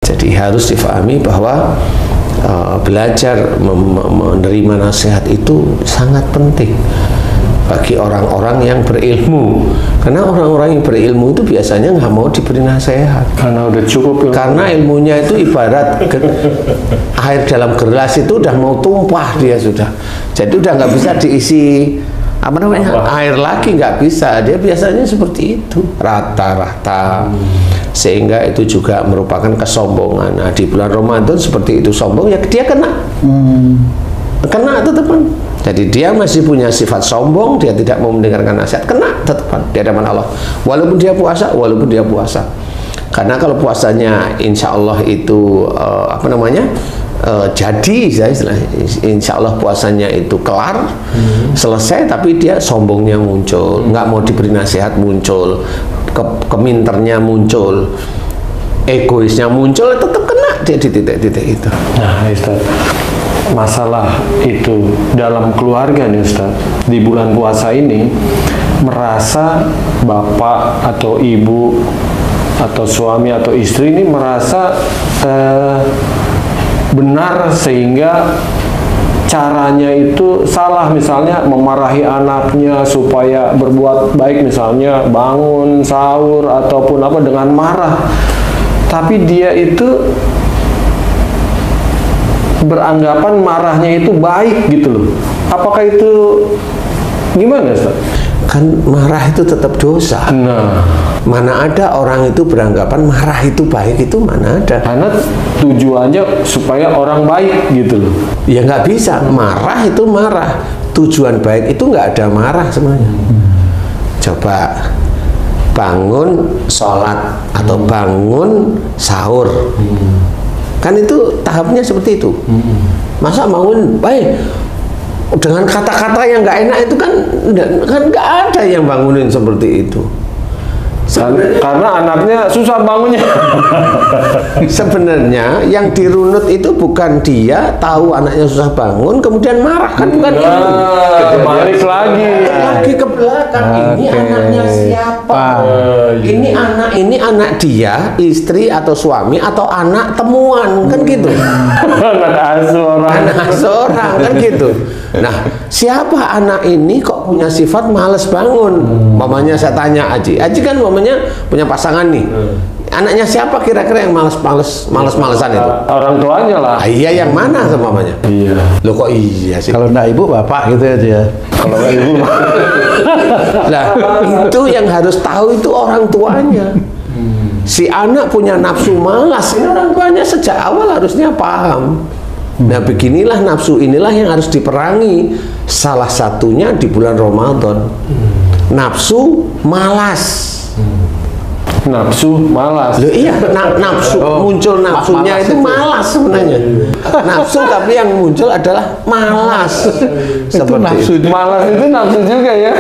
Jadi harus difahami bahwa belajar menerima nasihat itu sangat penting bagi orang-orang yang berilmu. Karena orang-orang yang berilmu itu biasanya nggak mau diberi nasihat. Karena udah cukup. Karena ilmunya itu ibarat air dalam gelas itu udah mau tumpah dia sudah. Jadi udah nggak bisa diisi air lagi, nggak bisa. Dia biasanya seperti itu, rata-rata. Sehingga itu juga merupakan kesombongan. Nah, di bulan Ramadan seperti itu sombong, ya dia kena. Kena tetepan. Jadi dia masih punya sifat sombong, dia tidak mau mendengarkan nasihat, kena tetepan di hadapan Allah. Walaupun dia puasa, karena kalau puasanya insya Allah itu jadi, insya Allah puasanya itu kelar, selesai, tapi dia sombongnya muncul, nggak mau diberi nasihat muncul, keminternya muncul, egoisnya muncul, tetap kena dia di titik-titik itu. Nah, Ustaz, masalah itu dalam keluarga nih Ustaz, di bulan puasa ini merasa bapak atau ibu atau suami atau istri ini merasa benar sehingga caranya itu salah, misalnya memarahi anaknya supaya berbuat baik, misalnya bangun sahur ataupun apa dengan marah, tapi dia itu beranggapan marahnya itu baik gitu loh. Apakah itu gimana Ustaz? Kan marah itu tetap dosa. Nah, mana ada orang itu beranggapan marah itu baik, itu mana ada. karena tujuannya supaya orang baik gitu loh. Ya nggak bisa, marah itu marah. Tujuan baik itu nggak ada marah sebenarnya. Coba bangun sholat atau bangun sahur. Kan itu tahapnya seperti itu. Masa bangun baik dengan kata-kata yang nggak enak itu kan nggak ada yang bangunin seperti itu. Karena anaknya susah bangunnya. Sebenarnya yang dirunut itu bukan dia tahu anaknya susah bangun kemudian marah, kan bukan itu. Balik lagi ke belakang. Ini anaknya siapa? Ini anak dia, istri atau suami atau anak temuan, kan gitu. Anak asuh orang kan gitu. Nah, siapa anak ini kok punya sifat males bangun? Mamanya saya tanya Aji kan mamanya punya pasangan nih. Anaknya siapa kira-kira yang males-malesan itu? Orang tuanya lah. Iya, yang mana sama mamanya? Iya. Loh kok iya sih? Kalau enggak ibu bapak gitu aja ya. Kalau nggak ibu. Nah, itu yang harus tahu itu orang tuanya. Si anak punya nafsu malas, ini orang tuanya sejak awal harusnya paham. Nah, beginilah nafsu inilah yang harus diperangi. Salah satunya di bulan Ramadan. Nafsu malas. Nafsu malas. Loh iya, nafsu muncul nafsunya itu malas sebenarnya. Nafsu tapi yang muncul adalah malas. Itu nafsu. Malas itu nafsu juga ya.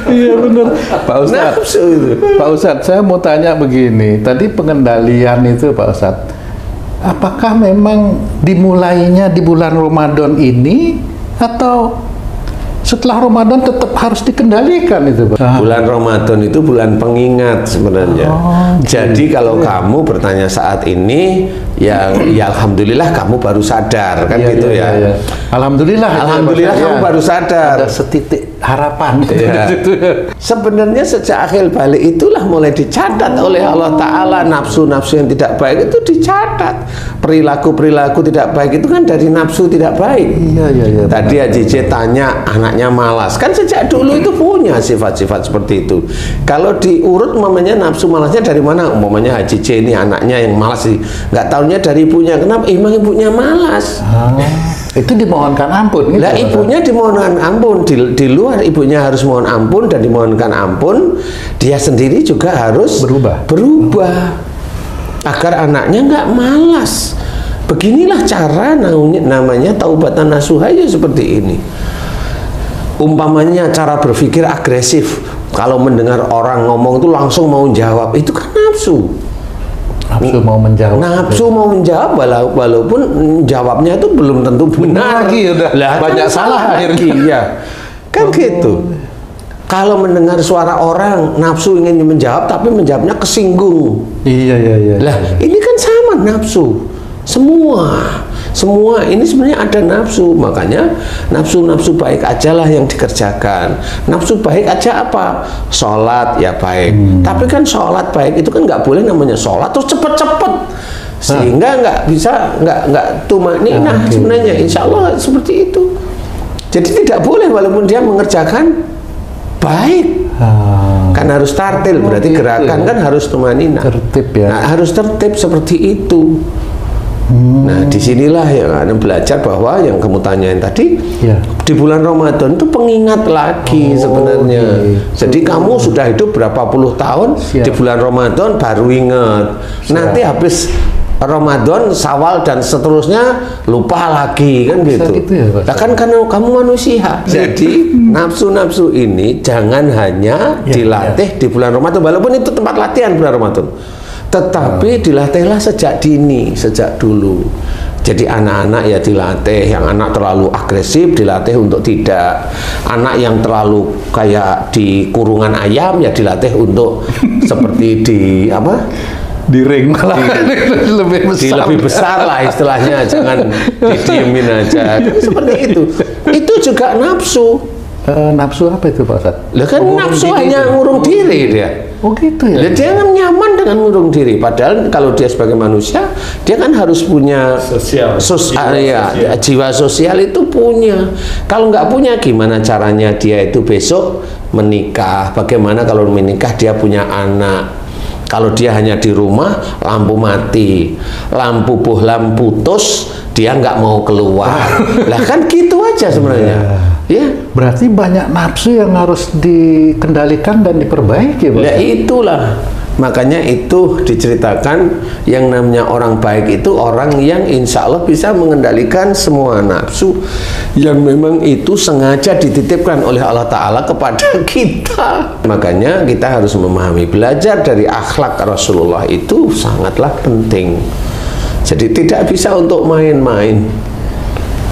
Iya benar. Pak Ustadz. Nafsu itu. Pak Ustadz, saya mau tanya begini. Tadi pengendalian itu Pak Ustadz, apakah memang dimulainya di bulan Ramadan ini atau setelah Ramadan tetap harus dikendalikan itu, Pak? Bulan Ramadan itu bulan pengingat sebenarnya. Jadi kalau kamu bertanya saat ini, ya alhamdulillah kamu baru sadar kan gitu ya. Alhamdulillah kamu baru sadar. Ada setitik harapan. Ya. Sebenarnya sejak akhir balik itulah mulai dicatat oleh Allah Ta'ala. Nafsu-nafsu yang tidak baik itu dicatat. Perilaku-perilaku tidak baik itu kan dari nafsu tidak baik. Iya. Tadi AJJ tanya anaknya malas. Kan sejak dulu itu punya sifat-sifat seperti itu. Kalau diurut umpamanya nafsu malasnya dari mana? Umpamanya AJJ ini anaknya yang malas sih. Nggak tahunya dari ibunya. Kenapa? Emang ibunya malas. Itu dimohonkan ampun gitu. Lah ibunya dimohonkan ampun, di luar ibunya harus mohon ampun dan dimohonkan ampun, dia sendiri juga harus berubah agar anaknya nggak malas. Beginilah cara namanya taubatan nasuha seperti ini. Umpamanya cara berpikir agresif, kalau mendengar orang ngomong itu langsung mau jawab, itu kan nafsu. Nafsu mau menjawab. Nafsu mau menjawab walaupun jawabnya itu belum tentu benar. Lagi udah lah, banyak kan salah akhirnya. Iya. Kan gitu. Kalau mendengar suara orang, nafsu ingin menjawab, tapi menjawabnya kesinggung. Iya. Lah, ini kan sama nafsu. Semua ini sebenarnya ada nafsu. Makanya nafsu-nafsu baik aja lah yang dikerjakan. Nafsu baik aja apa? Sholat ya baik. Tapi kan sholat baik itu kan nggak boleh namanya sholat terus cepet-cepet. Sehingga nggak bisa, nggak tumaninah sebenarnya. Insya Allah seperti itu. Jadi tidak boleh walaupun dia mengerjakan baik. Kan harus tartil, berarti gerakan kan harus tumaninah. Tertib ya. Nah, harus tertib seperti itu. Nah, disinilah yang Anda belajar bahwa yang kamu tanyain tadi, di bulan Ramadan itu pengingat lagi sebenarnya. Jadi kamu sudah hidup berapa puluh tahun, di bulan Ramadan baru ingat. Nanti habis Ramadan, Syawal dan seterusnya lupa lagi kan gitu. Nah, kan karena kamu manusia. Jadi nafsu-nafsu ini jangan hanya dilatih di bulan Ramadan, walaupun itu tempat latihan bulan Ramadan. Tetapi dilatihlah sejak dini, sejak dulu. Jadi anak-anak ya dilatih, yang anak terlalu agresif dilatih untuk tidak. Anak yang terlalu kayak di kurungan ayam ya dilatih untuk seperti di apa? Di ring malah lebih besar lah istilahnya, jangan didiemin aja. Seperti itu. Itu juga nafsu. Nafsu apa itu Pak Ustadz? Lah kan nafsu hanya ngurung diri dia. Oh gitu ya? Dia kan nyaman dengan ngurung diri. Padahal kalau dia sebagai manusia, dia kan harus punya jiwa sosial itu punya. Kalau nggak punya, gimana caranya dia itu besok menikah? Bagaimana kalau menikah dia punya anak? Kalau dia hanya di rumah, lampu mati, lampu bohlam putus, dia nggak mau keluar. Lah kan gitu aja sebenarnya. Ya. Berarti banyak nafsu yang harus dikendalikan dan diperbaiki. Nah, itulah. Makanya itu diceritakan yang namanya orang baik itu orang yang insya Allah bisa mengendalikan semua nafsu yang memang itu sengaja dititipkan oleh Allah Ta'ala kepada kita. Makanya kita harus memahami, belajar dari akhlak Rasulullah itu sangatlah penting. Jadi tidak bisa untuk main-main.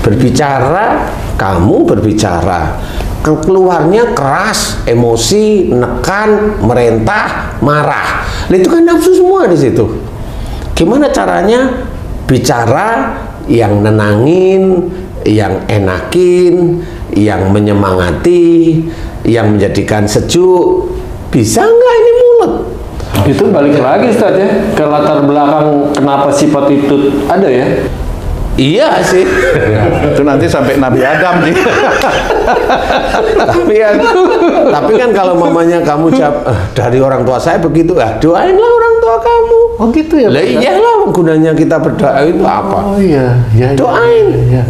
Berbicara, kamu berbicara, keluarnya keras, emosi, nekan, merentah, marah. Nah, itu kan nafsu semua di situ. Gimana caranya bicara yang nenangin, yang enakin, yang menyemangati, yang menjadikan sejuk? Bisa nggak ini mulut? Itu balik lagi Ustaz ya, ke latar belakang kenapa sifat itu ada ya? Iya sih. Itu nanti sampai Nabi Adam sih. tapi kan kalau mamanya kamu jawab, dari orang tua saya begitu, doainlah orang tua kamu. Oh gitu ya? Lah iyalah, gunanya kita berdoa itu apa? Oh iya.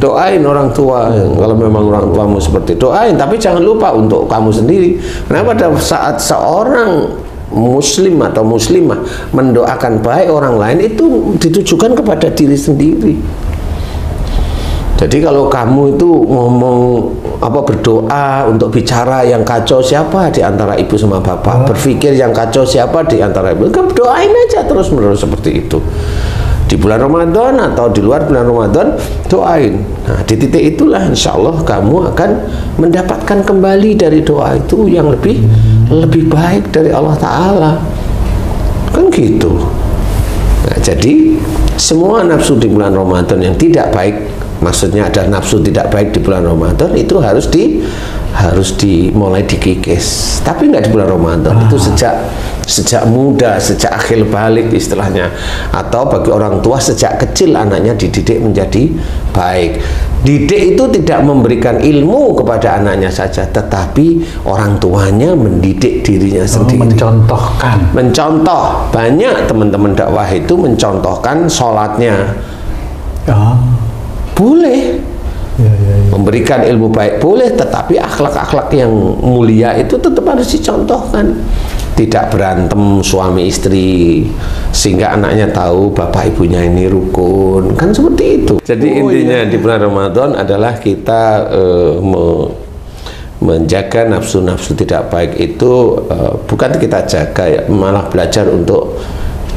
Doain orang tua. Kalau memang orang tuamu seperti doain, tapi jangan lupa untuk kamu sendiri. Karena pada saat seorang muslim atau muslimah mendoakan baik orang lain itu ditujukan kepada diri sendiri. Jadi kalau kamu itu ngomong berdoa untuk bicara yang kacau siapa di antara ibu sama bapak, berpikir yang kacau siapa di antara ibu, kamu doain aja terus menerus seperti itu. Di bulan Ramadan atau di luar bulan Ramadan, doain. Nah, di titik itulah insya Allah kamu akan mendapatkan kembali dari doa itu yang lebih baik dari Allah Ta'ala. Kan gitu. Nah, jadi semua nafsu di bulan Ramadan yang tidak baik, maksudnya ada nafsu tidak baik di bulan Ramadan, itu harus dimulai dikikis. Tapi nggak di bulan Ramadan, itu sejak muda, sejak akhir balik istilahnya, atau bagi orang tua sejak kecil anaknya dididik menjadi baik. Didik itu tidak memberikan ilmu kepada anaknya saja, tetapi orang tuanya mendidik dirinya sendiri. Mencontoh. Banyak teman-teman dakwah itu mencontohkan sholatnya. Boleh. Memberikan ilmu baik boleh, tetapi akhlak-akhlak yang mulia itu tetap harus dicontohkan. Tidak berantem suami istri sehingga anaknya tahu bapak ibunya ini rukun, kan seperti itu. Jadi intinya di bulan Ramadan adalah kita menjaga nafsu-nafsu tidak baik itu, bukan kita jaga, malah belajar untuk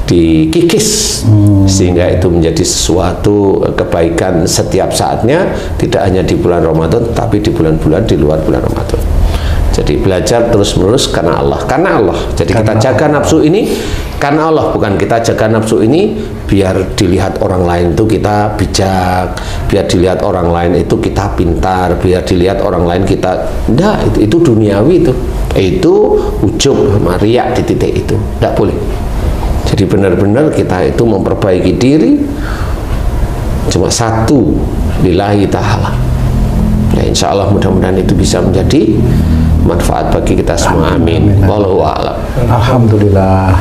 dikikis sehingga itu menjadi sesuatu kebaikan setiap saatnya, tidak hanya di bulan Ramadan tapi di bulan-bulan di luar bulan Ramadan. Jadi belajar terus-menerus karena Allah. Jadi kita jaga nafsu ini karena Allah, bukan kita jaga nafsu ini biar dilihat orang lain itu kita bijak, biar dilihat orang lain itu kita pintar, biar dilihat orang lain kita enggak, itu duniawi itu ujub, riya di titik itu, enggak boleh. Jadi benar-benar kita itu memperbaiki diri cuma satu, lillahi ta'ala. Ya insya Allah mudah-mudahan itu bisa menjadi manfaat bagi kita semua. Amin. Wallahu a'lam. Alhamdulillah.